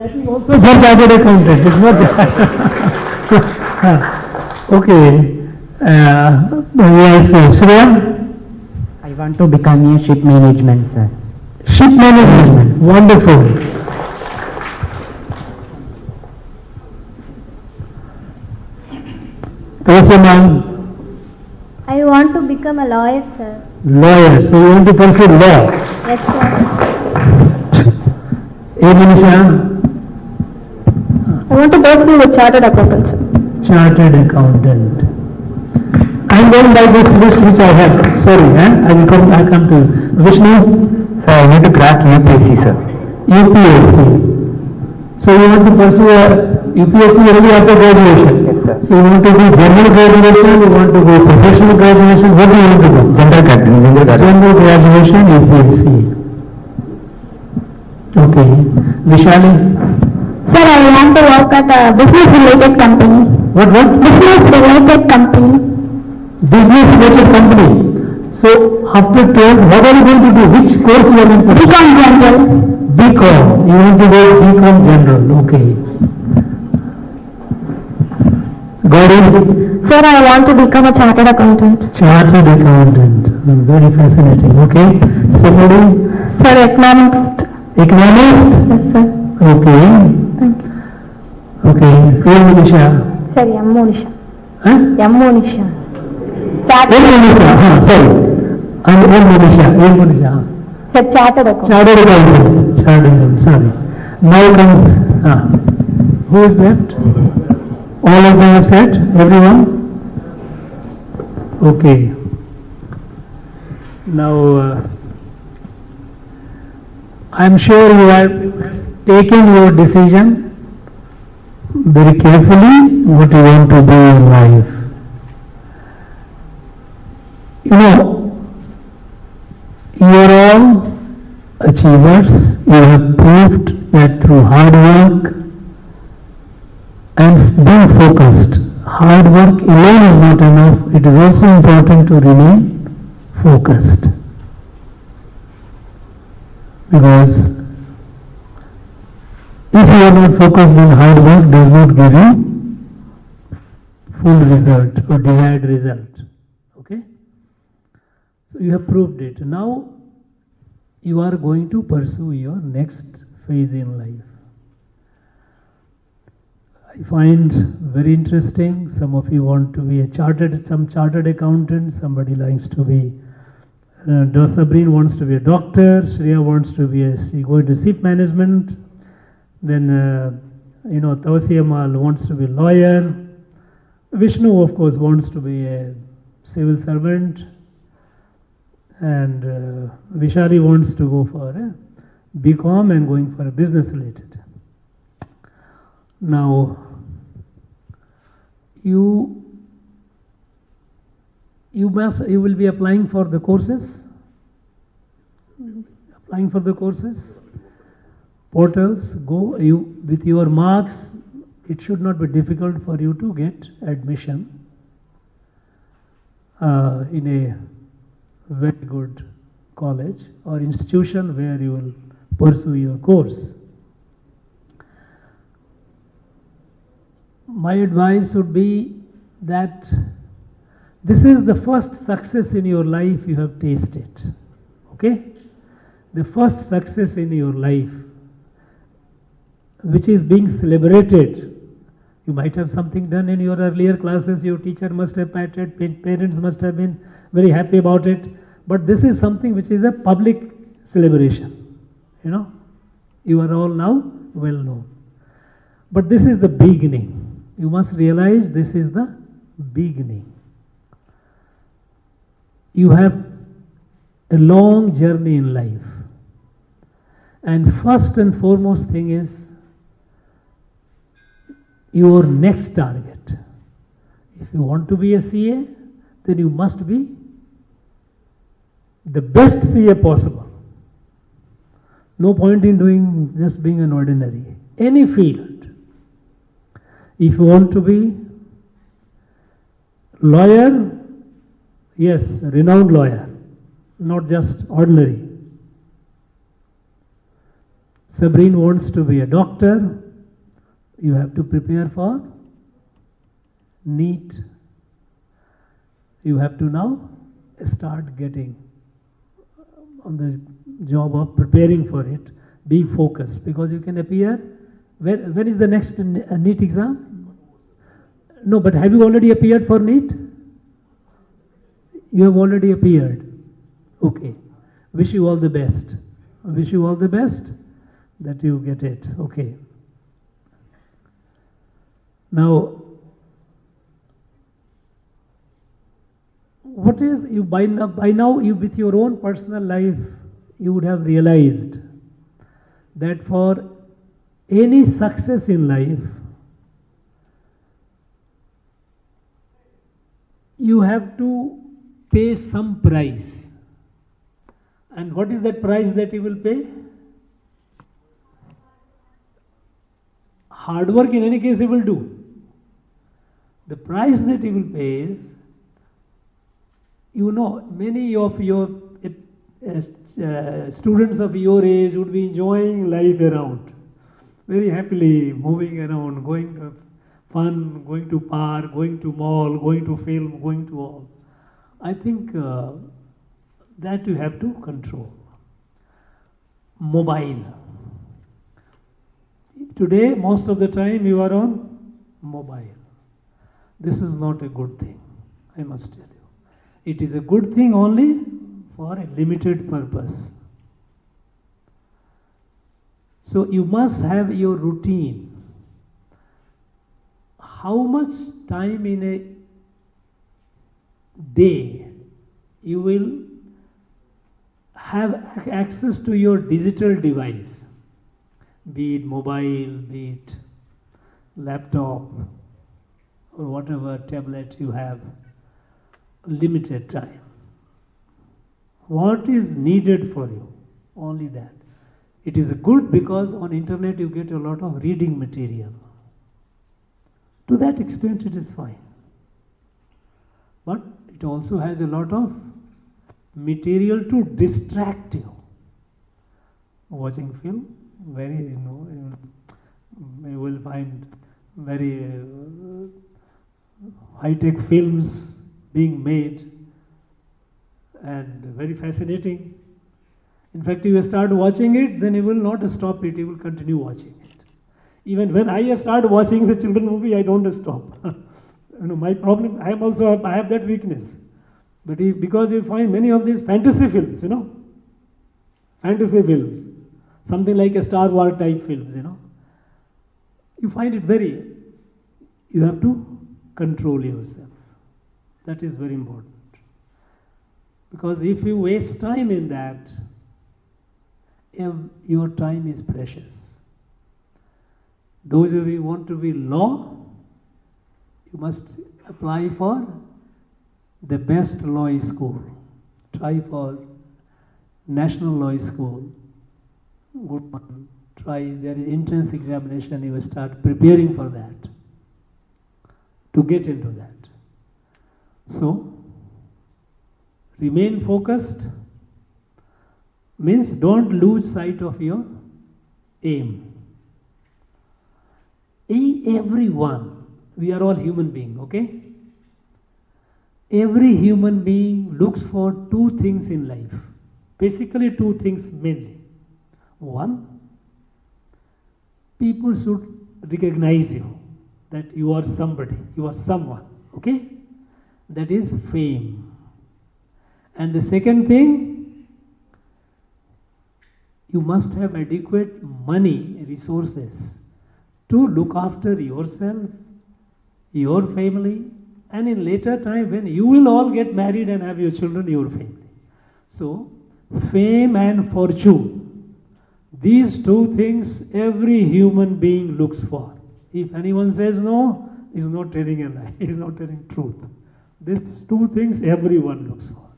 Also for chartered accountant, it's not okay. Yes, Shreya? I want to become a ship management, sir. Ship management, wonderful. I want to become a lawyer, sir. Lawyer, so you want to pursue law? Yes, sir. Manisha? I want to pursue a chartered accountant, sir. Chartered accountant. I am going by this list which I have. Sorry, I will come to Vishnu. Sir, I want to crack UPSC, sir. UPSC. So you want to pursue a UPSC only after graduation? Yes, sir. So you want to do general graduation, you want to do professional graduation, what do you want to do? General graduation, UPSC. Okay. Vishali? Sir, I want to work at a business-related company. What? Business-related company. Business-related company. So after 12, what are you going to do? Which course you are going to do? BCom General. BCom. You want to do BCom General. Okay. Gauri? Sir, I want to become a chartered accountant. Chartered accountant. Very fascinating. Okay. Somebody? Sir, economist. Economist? Yes, sir. Okay. Thank you. Okay. Monisha? Sir, M. Monisha. Huh? M. Monisha. Monisha. Sorry. I'm Monisha. Sir, chartered accountant. Chartered accountant. Chartered accountant. Sorry. Now comes. Who is left? All of them have said? Everyone? Okay. Now, I am sure you have taken your decision very carefully what you want to do in life. You know, you are all achievers. You have proved that through hard work and being focused. Hard work alone is not enough. It is also important to remain focused. Because if you are not focused, then hard work does not give you full result or desired result. Okay? So you have proved it. Now you are going to pursue your next phase in life. I find very interesting. Some of you want to be some chartered accountant. Somebody likes to be Sabrine wants to be a doctor, Shreya wants to be going to ship management, then Tawasiyamal wants to be a lawyer, Vishnu of course wants to be a civil servant, and Vishali wants to go for a BCom and going for a business related. Now you will be applying for the courses, portals. Go with your marks. It should not be difficult for you to get admission in a very good college or institution where you will pursue your course. My advice would be that this is the first success in your life you have tasted. Okay? The first success in your life which is being celebrated. You might have something done in your earlier classes, your teacher must have patted, parents must have been very happy about it, but this is something which is a public celebration. You know, you are all now well known. But this is the beginning. You must realize this is the beginning. You have a long journey in life, and first and foremost thing is your next target. If you want to be a CA, then you must be the best CA possible. No point in just being an ordinary. Any field. If you want to be lawyer, yes, renowned lawyer, not just ordinary. Sabrine wants to be a doctor. You have to prepare for NEET. You have to now start getting on the job of preparing for it. Be focused, because you can appear. When is the next NEET exam? No, but have you already appeared for NEET? You have already appeared. Okay. Wish you all the best. Wish you all the best that you get it. Okay. Now, what is you by now you with your own personal life, you would have realized that for any success in life, you have to pay some price. And what is that price that you will pay? Hard work in any case you will do. The price that you will pay is, you know, many of your students of your age would be enjoying life around, very happily moving around, going to fun, going to park, going to mall, going to film, going to all. I think that you have to control. Mobile. Today, most of the time you are on mobile. This is not a good thing, I must tell you. It is a good thing only for a limited purpose. So you must have your routine. How much time in a day you will have access to your digital device, be it mobile, be it laptop, or whatever tablet you have, limited time. What is needed for you? Only that. It is good because on internet you get a lot of reading material. To that extent it is fine. But it also has a lot of material to distract you. Watching film, very, you will find very high-tech films being made and very fascinating. In fact, if you start watching it, then you will not stop it, you will continue watching it. Even when I start watching the children movie, I don't stop. My problem, I have that weakness. But because you find many of these fantasy films, fantasy films, something like a Star Wars type films, you find it you have to control yourself. That is very important. Because if you waste time in that, your time is precious. Those of you who want to be law, you must apply for the best law school. Try for National Law School. Good one. Try, there is entrance examination, you will start preparing for that, to get into that. So, remain focused means don't lose sight of your aim. Everyone, we are all human beings, okay? Every human being looks for two things in life. Basically two things mainly. One, people should recognize you, that you are somebody, you are someone, okay? That is fame. And the second thing, you must have adequate money, resources to look after yourself, your family, and in later time when you will all get married and have your children, your family. So, fame and fortune, these two things every human being looks for. If anyone says no, he's not telling a lie, he's not telling truth. These two things everyone looks for.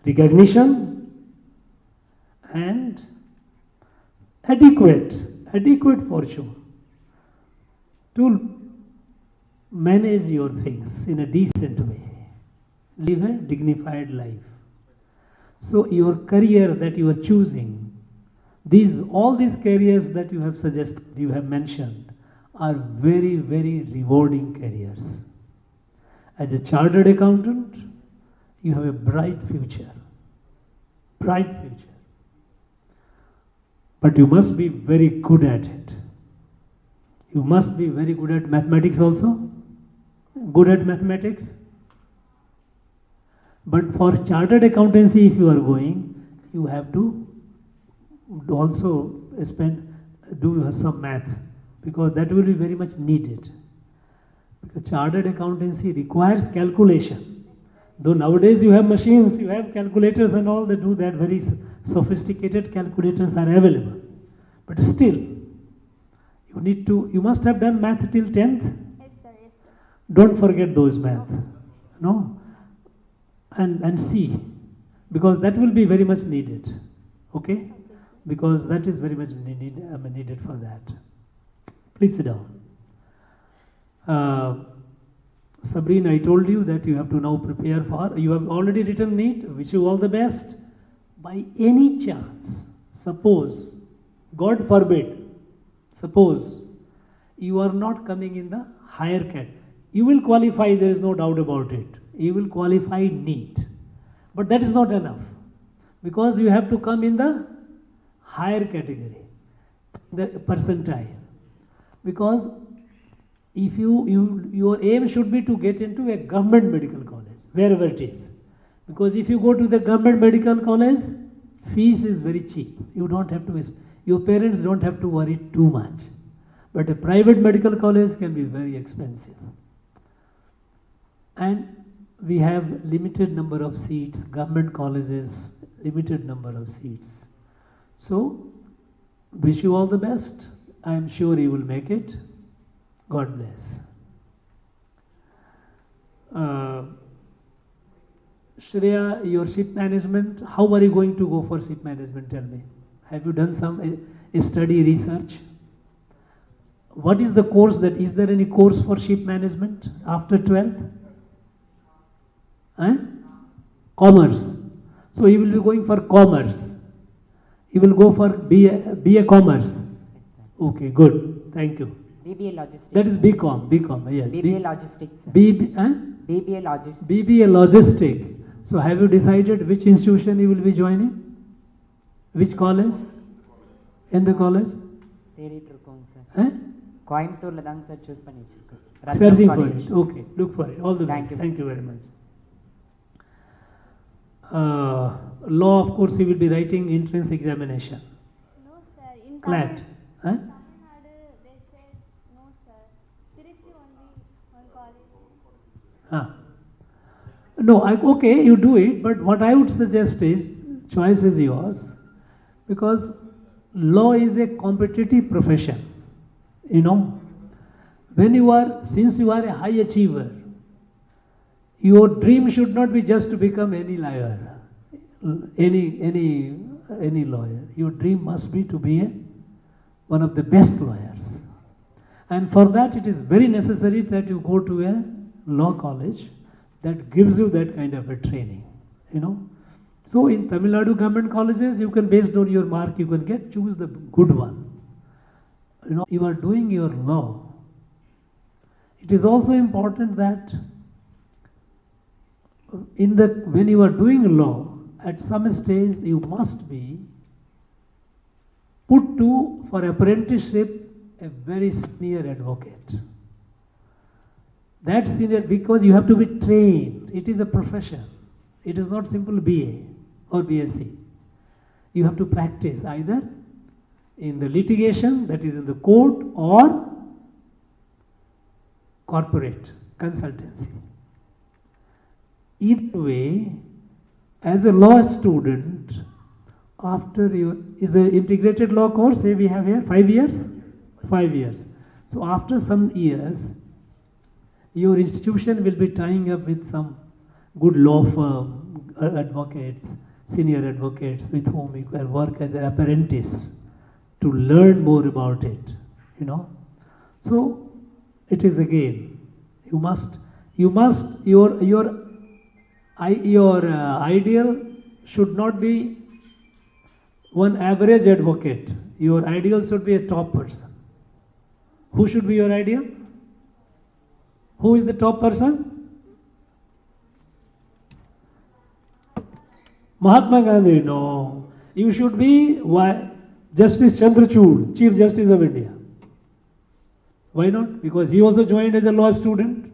Recognition and adequate fortune to manage your things in a decent way. Live a dignified life. So your career that you are choosing All these careers that you have suggested, you have mentioned, are very, very rewarding careers. As a chartered accountant, you have a bright future. Bright future. But you must be very good at it. You must be very good at mathematics also. Good at mathematics. But for chartered accountancy, if you are going, you have to also do some math, because that will be very much needed. Because chartered accountancy requires calculation. Though nowadays you have machines, you have calculators and all that do that, very sophisticated calculators are available. But still, you must have done math till 10th. Yes, sir. Yes, sir. Don't forget those math. No? And see, because that will be very much needed. Okay? Because that is very much needed for that. Please sit down. Sabrina, I told you that you have to now prepare for, you have already written NEET, wish you all the best. By any chance, suppose, God forbid, suppose you are not coming in the higher cat, you will qualify, there is no doubt about it. You will qualify NEET. But that is not enough, because you have to come in the higher category, the percentile. Because if your aim should be to get into a government medical college, wherever it is. Because if you go to the government medical college, fees is very cheap. You don't have to, your parents don't have to worry too much. But a private medical college can be very expensive. And we have limited number of seats, government colleges, limited number of seats. So, wish you all the best. I am sure you will make it. God bless. Shreya, your ship management, how are you going to go for ship management? Tell me. Have you done some study research? What is the course is there any course for ship management after 12th? Commerce. So you will be going for commerce. You will go for BA Commerce. Okay, good. Thank you. BBA Logistics. That is BCom, yes. BBA Logistics. BBA Logistics. BBA Logistics. So have you decided which institution you will be joining? Which college? In the college? தேடிட்டு இருக்கோம் sir. கோயம்புத்தூர்ல தாங்க sir choose பண்ணி வச்சிருக்கோம். Searching for it. Okay, look for it. All the best. Thank you very much. Law, of course, you will be writing entrance examination. No, sir. In CLAT. Tamil Nadu, they said no, sir. Tiruchi only one college. No, okay, you do it, but what I would suggest is, choice is yours, because law is a competitive profession. You know, since you are a high achiever, your dream should not be just to become any lawyer, any lawyer. Your dream must be to be one of the best lawyers. And for that, it is very necessary that you go to a law college that gives you that kind of a training, you know. So in Tamil Nadu government colleges, you can, based on your mark, you can choose the good one. You know, you are doing your law. It is also important that when you are doing law, at some stage you must be put to, for apprenticeship, a very senior advocate. That senior, because you have to be trained. It is a profession. It is not simple BA or BSc. You have to practice either in the litigation, that is in the court, or corporate consultancy. Either way, as a law student, after is an integrated law course, say we have here 5 years? 5 years. So after some years, your institution will be tying up with some good law firm, advocates, senior advocates with whom you can work as an apprentice to learn more about it, you know. So it is again, your ideal should not be one average advocate. Your ideal should be a top person. Who should be your ideal? Who is the top person? Mahatma Gandhi, no. You should be Justice Chandrachud, Chief Justice of India. Why not? Because he also joined as a law student.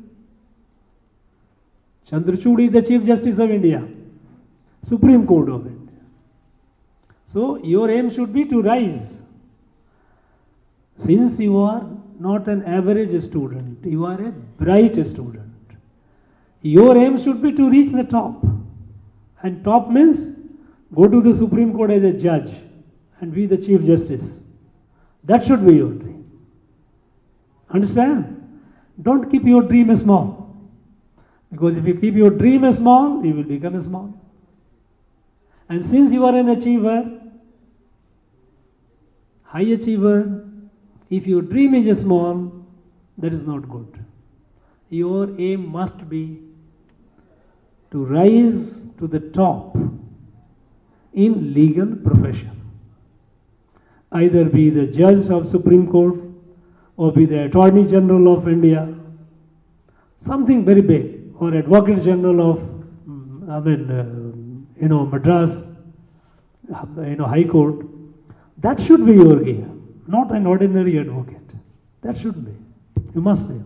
Chandrachud is the Chief Justice of India, Supreme Court of India. So your aim should be to rise. Since you are not an average student, you are a bright student. Your aim should be to reach the top. And top means go to the Supreme Court as a judge and be the Chief Justice. That should be your dream. Understand? Don't keep your dream small. Because if you keep your dream small, you will become small. And since you are an achiever, high achiever, if your dream is small, that is not good. Your aim must be to rise to the top in legal profession. Either be the judge of Supreme Court or be the Attorney General of India, something very big, or Advocate General of, Madras, High Court. That should be your game, not an ordinary advocate. That should be. You must be.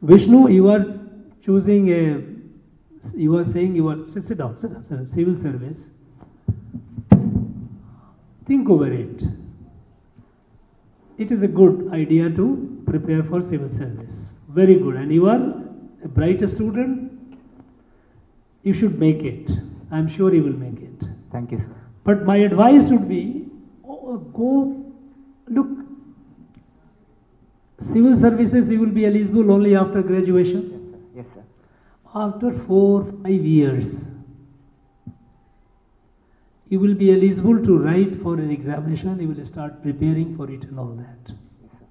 Vishnu, you are choosing you are saying you are, sit down, civil service. Think over it. It is a good idea to prepare for civil service. Very good. And you are a bright student. You should make it. I am sure you will make it. Thank you, sir. But my advice would be, go, look, civil services you will be eligible only after graduation. Yes, sir. After 4-5 years, you will be eligible to write for an examination, you will start preparing for it and all that. Yes, sir.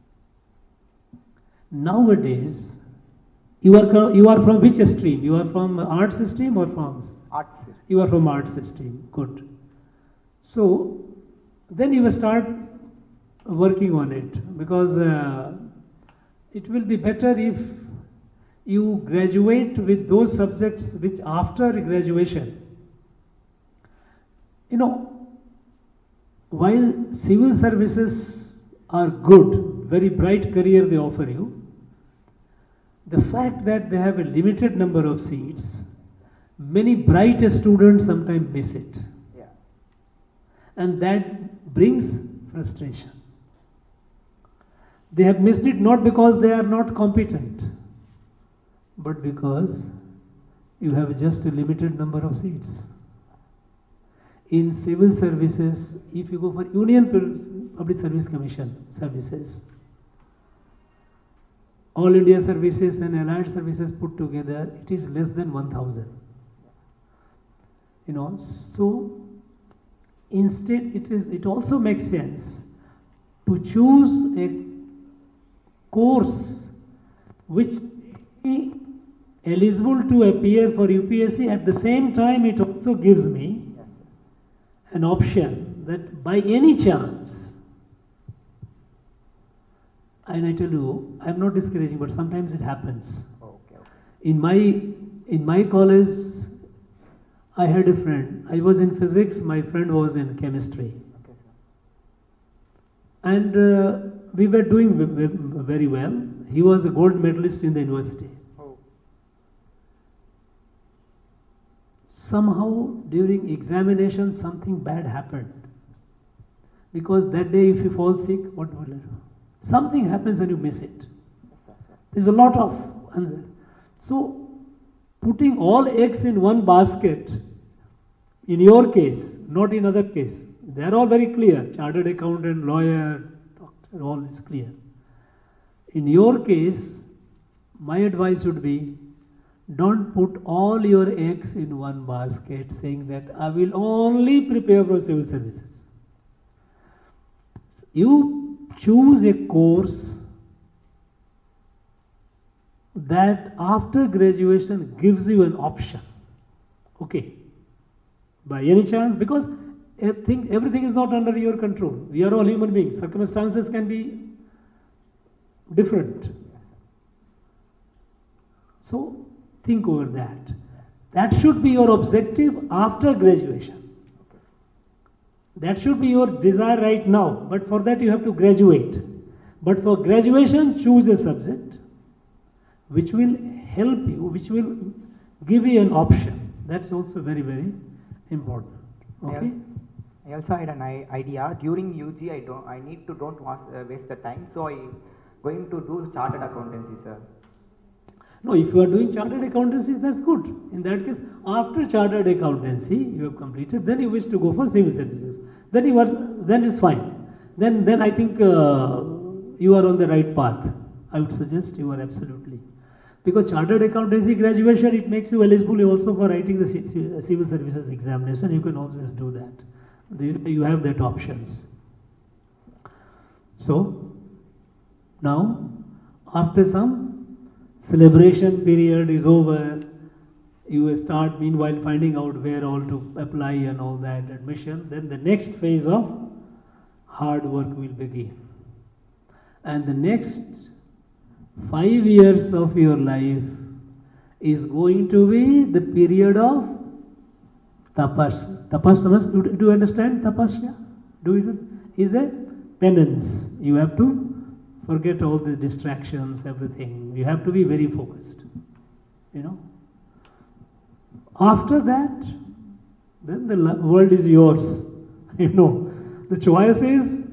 Nowadays, you are from which stream? You are from arts stream or from? Arts, sir. You are from arts stream, good. So, then you will start working on it, because it will be better if you graduate with those subjects which after graduation, while civil services are good, very bright career they offer you, the fact that they have a limited number of seats, many bright students sometimes miss it. Yeah. And that brings frustration. They have missed it not because they are not competent, but because you have just a limited number of seats. In civil services, if you go for Union Public Service Commission services, All India services and allied services put together, it is less than 1,000. So instead it also makes sense to choose a course which is eligible to appear for UPSC. At the same time, it also gives me an option that by any chance, and I tell you, I'm not discouraging, but sometimes it happens. Okay. In my college, I had a friend. I was in physics, my friend was in chemistry. Okay, sir. And we were doing very well. He was a gold medalist in the university. Oh. Somehow during examination something bad happened. Because that day if you fall sick, what will you do? Something happens and you miss it. There's a lot of... So putting all eggs in one basket, in your case, not in other case, they are all very clear. Chartered accountant, lawyer, doctor, all is clear. In your case, my advice would be, don't put all your eggs in one basket saying that I will only prepare for civil services. You choose a course that after graduation gives you an option. Okay. By any chance, because everything is not under your control. We are all human beings. Circumstances can be different. So think over that. That should be your objective after graduation. That should be your desire right now. But for that you have to graduate. But for graduation, choose a subject which will help you, which will give you an option. That's also very, very important. Okay? I also had an idea. During UG, I need to don't waste the time. So I going to do chartered accountancy, sir. No, if you are doing chartered accountancy, that's good. In that case, after chartered accountancy, you have completed, then you wish to go for civil services. Then it's fine. Then I think you are on the right path. I would suggest you are absolutely. Because chartered accountancy graduation, it makes you eligible also for writing the civil services examination. You can always do that. You have that options. So, now, after some celebration period is over, you will start meanwhile finding out where all to apply and all that admission. Then the next phase of hard work will begin. And the next 5 years of your life is going to be the period of tapas. Tapas, do you understand tapasya? Is a penance. You have to forget all the distractions, everything. You have to be very focused. You know. After that, then the world is yours. You know, the choice is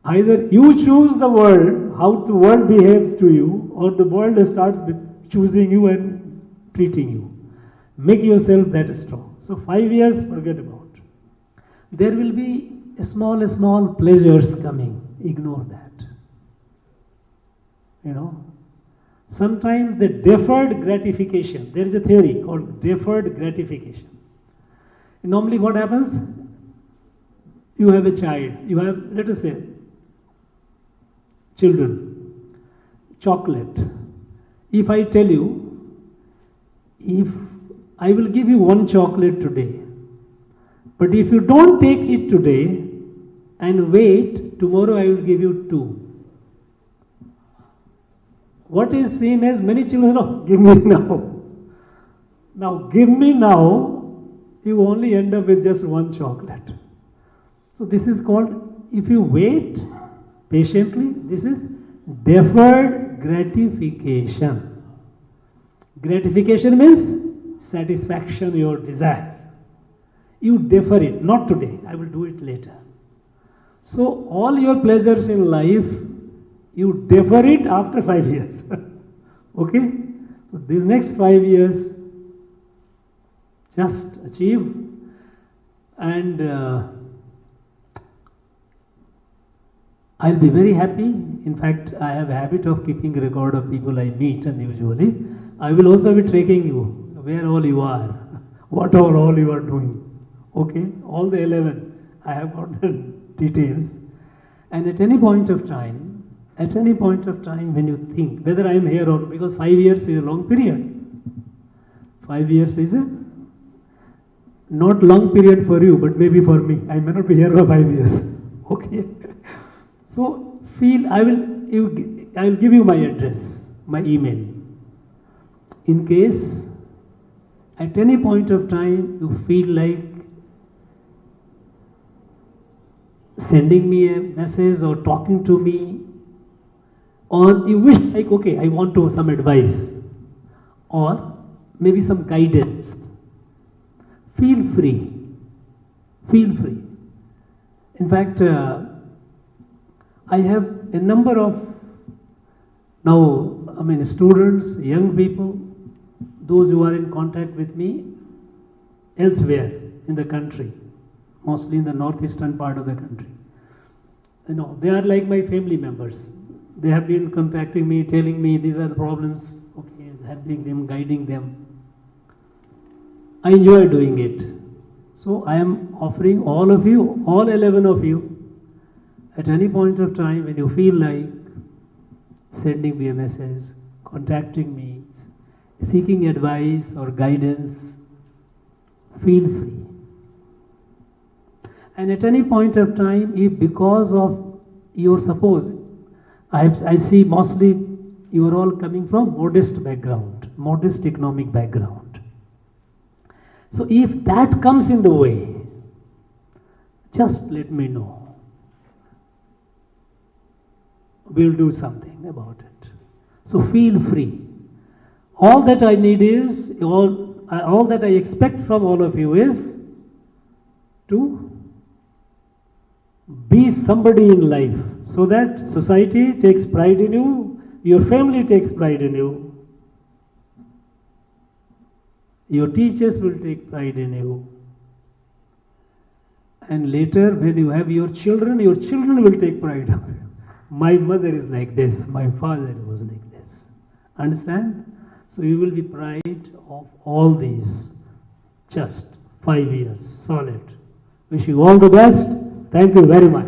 either you choose the world, how the world behaves to you, or the world starts choosing you and treating you. Make yourself that strong. So 5 years, forget about. There will be small pleasures coming. Ignore that. You know, sometimes the deferred gratification, there is a theory called deferred gratification. Normally what happens? You have a child, you have, let us say, children, chocolate. If I tell you, if I will give you one chocolate today, but if you don't take it today and wait, tomorrow I will give you 2. What is seen as many children, no, give me now. Now, give me now, you only end up with just one chocolate. So this is called, if you wait patiently, this is deferred gratification. Gratification means satisfaction, your desire. You defer it, not today, I will do it later. So all your pleasures in life, you defer it after 5 years. Okay? So these next 5 years, just achieve, and I'll be very happy. In fact, I have a habit of keeping a record of people I meet, and usually I will also be tracking you, where all you are, what all you are doing. Okay? All the 11, I have got the details. And at any point of time when you think, whether I am here or, because 5 years is a long period. 5 years is a not long period for you, but maybe for me. I may not be here for 5 years. Okay? So I will give you my address, my email. In case at any point of time you feel like sending me a message or talking to me, or you wish like, okay, I want to some advice or maybe some guidance, feel free. Feel free. In fact, I have a number of students, young people, those who are in contact with me elsewhere in the country, mostly in the northeastern part of the country. You know, they are like my family members. They have been contacting me, telling me these are the problems, okay, helping them, guiding them. I enjoy doing it. So I am offering all of you, all 11 of you, at any point of time when you feel like sending me a message, contacting me, seeking advice or guidance, feel free. And at any point of time, if because of your suppose, I see mostly you are all coming from modest background, modest economic background. So if that comes in the way, just let me know. We'll do something about it. So feel free. All that I need is, all that I expect from all of you is to be somebody in life so that society takes pride in you, your family takes pride in you, your teachers will take pride in you, and later when you have your children will take pride of you. My mother is like this, my father was like this. Understand? So you will be proud of all these. Just 5 years, solid. Wish you all the best. Thank you very much.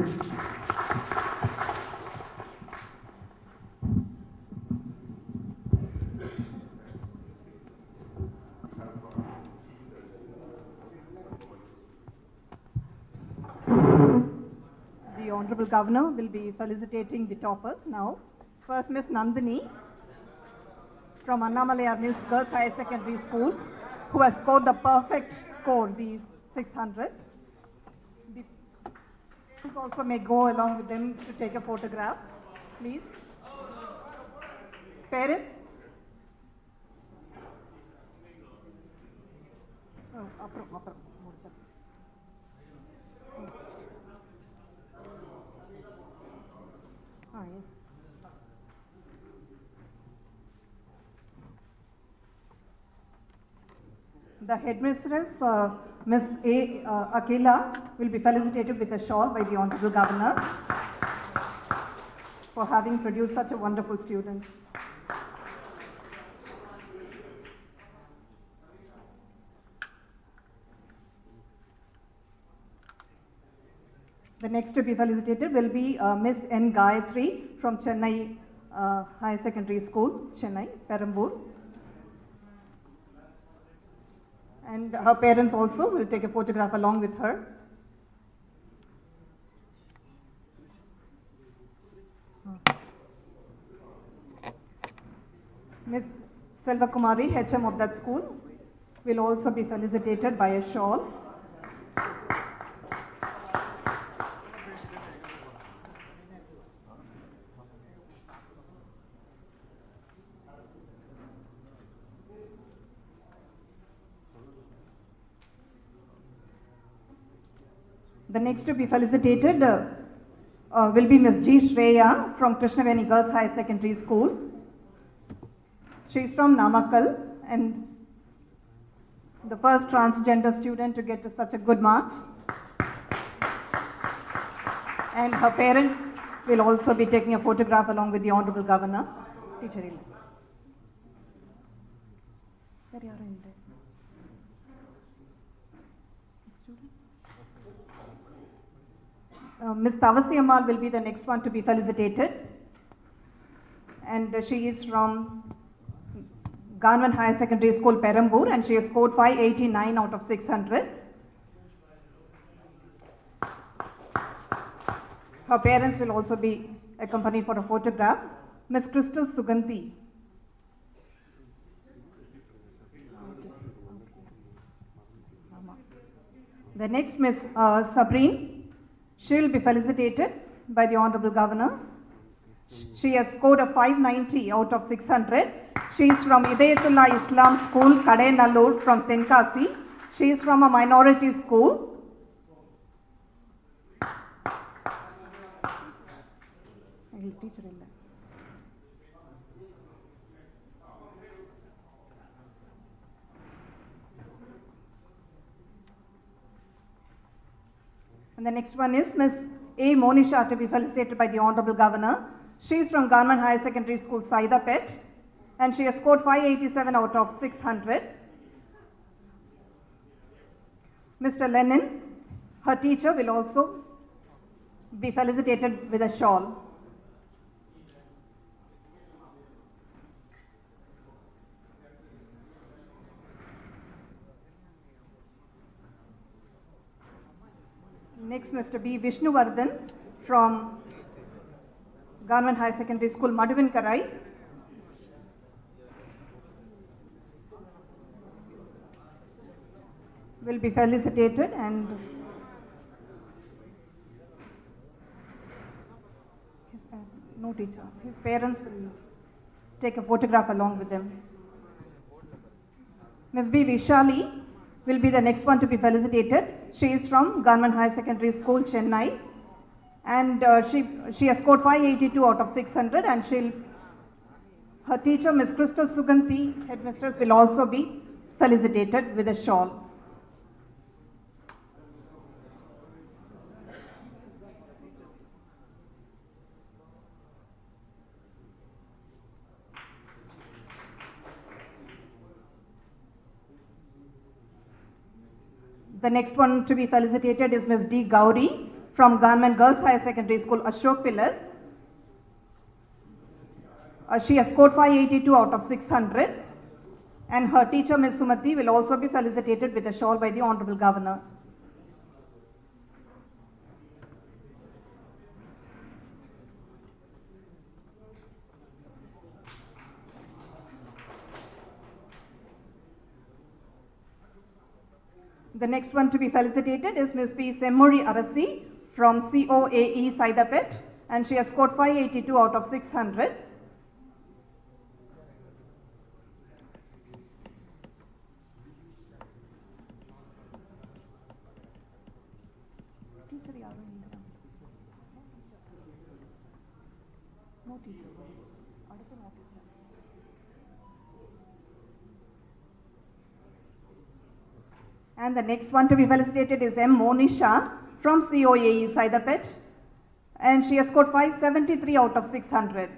The Honorable Governor will be felicitating the toppers now. First, Miss Nandini from Annamalayar Mills Girls Higher Secondary School, who has scored the perfect score, the 600. The parents also may go along with them to take a photograph, please. Parents? Oh, apro. Ah, yes. The headmistress, Miss A. Akila, will be felicitated with a shawl by the Honorable Governor for having produced such a wonderful student. The next to be felicitated will be Miss N. Gayatri from Chennai Higher Secondary School, Chennai, Perambur. And her parents also will take a photograph along with her. Miss Selva Kumari, HM of that school, will also be felicitated by a shawl. The next to be felicitated will be Miss G. Shreya from Krishnaveni Girls High Secondary School. She is from Namakkal and the first transgender student to get such a good marks. And her parents will also be taking a photograph along with the Honorable Governor. Teacher, Ms. Tavasi Ammal will be the next one to be felicitated. And she is from Ganvan Higher Secondary School, Perambur, and she has scored 589 out of 600. Her parents will also be accompanied for a photograph. Ms. Crystal Suganti. The next, Ms. Sabrine. She will be felicitated by the Honorable Governor. She has scored a 590 out of 600. She is from Idayatullah Islam School, Kadenallur from Tenkasi. She is from a minority school. And the next one is Ms. A. Monisha to be felicitated by the Honorable Governor. She is from Government Higher Secondary School, Saidapet, and she has scored 587 out of 600. Mr. Lenin, her teacher, will also be felicitated with a shawl. Next, Mr. B. Vishnuvardhan from Government High Secondary School, Madurai. Will be felicitated, and no teacher. His parents will take a photograph along with them. Ms. B. Vishali will be the next one to be felicitated. She is from Government High Secondary School, Chennai, and she has scored 582 out of 600, and her teacher, Ms. Crystal Suganthi, headmistress, will also be felicitated with a shawl. The next one to be felicitated is Ms. D. Gauri from Government Girls Higher Secondary School, Ashok Pillar. She has scored 582 out of 600, and her teacher, Ms. Sumati, will also be felicitated with a shawl by the Honorable Governor. The next one to be felicitated is Ms. P. Semmuri Arasi from COAE Saidapet, and she has scored 582 out of 600. No teacher. And the next one to be felicitated is M. Monisha from COAE Saidapet, and she has scored 573 out of 600.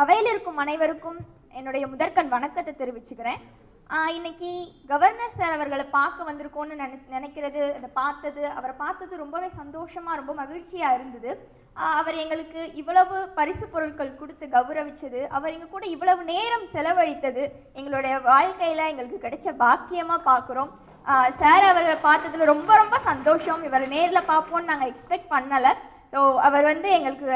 அவையில் இருக்கும் அனைவருக்கும் என்னுடைய முதற்கண் வணக்கத்தை தெரிவிச்சுக்கிறேன். இன்னைக்கு governor sir அவர்களை பார்க்க வந்திருக்கோன்னு நினைக்கிறது, அவரை பார்த்தது ரொம்பவே சந்தோஷமாக ரொம்ப மகிழ்ச்சியாக இருந்தது. அவர் எங்களுக்கு இவ்வளவு பரிசு பொருட்கள் கொடுத்து கௌரவிச்சது, அவர் எங்கள் கூட இவ்வளவு நேரம் செலவழித்தது எங்களுடைய வாழ்க்கையில் எங்களுக்கு கிடைச்ச பாக்கியமாக பார்க்குறோம். சார் அவரை பார்த்ததில் ரொம்ப ரொம்ப சந்தோஷம். இவரை நேரில் பார்ப்போன்னு நாங்கள் எக்ஸ்பெக்ட் பண்ணலை. ஸோ அவர் எங்களுக்கு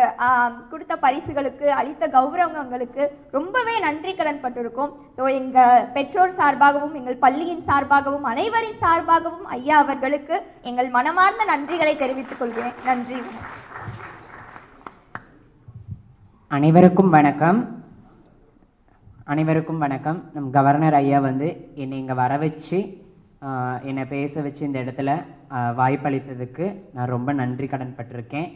கொடுத்த பரிசுகளுக்கு, அளித்த கௌரவங்களுக்கு ரொம்பவே நன்றி கடன் பட்டிருக்கோம். ஸோ எங்கள் பெற்றோர் சார்பாகவும், எங்கள் பள்ளியின் சார்பாகவும், அனைவரின் சார்பாகவும் ஐயா அவர்களுக்கு எங்கள் மனமார்ந்த நன்றிகளை தெரிவித்துக் கொள்கிறேன். நன்றி. அனைவருக்கும் வணக்கம். நம் கவர்னர் ஐயா என்னை இங்கே வர வச்சு என்னை பேச வச்சு இந்த இடத்துல வாய்ப்பளித்ததுக்கு நான் ரொம்ப நன்றி கடன் பட்டிருக்கேன்.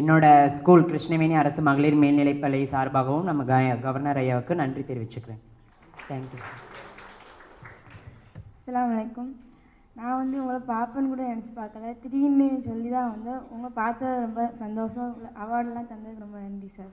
என்னோட ஸ்கூல் கிருஷ்ணவேணி அரசு மகளிர் மேல்நிலைப்பள்ளி சார்பாகவும் நம்ம கவர்னர் ஐயாவுக்கு நன்றி தெரிவிச்சுக்கிறேன். தேங்க்யூ. அஸ்ஸலாமு அலைக்கும். நான் உங்களை பார்ப்பேன்னு கூட நினச்சி பார்க்கல, திடீர்னு சொல்லி தான் உங்களை பார்த்தது ரொம்ப சந்தோஷம். அவார்டெலாம் தந்ததுக்கு ரொம்ப நன்றி சார்.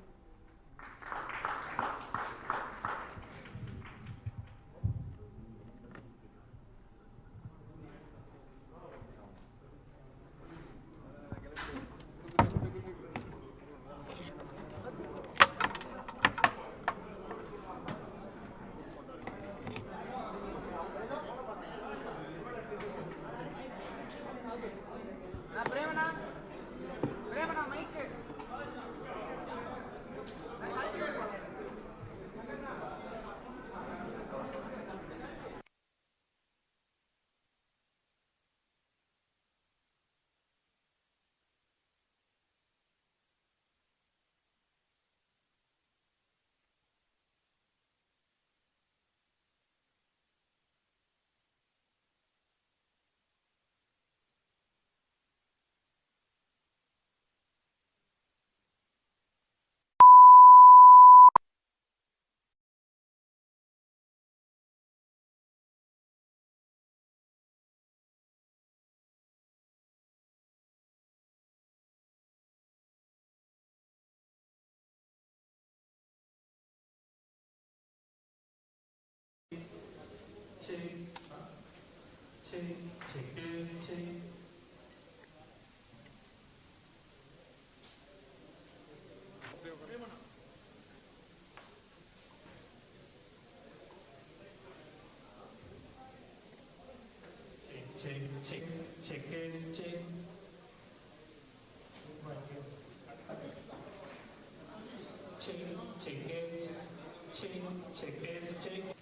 check it.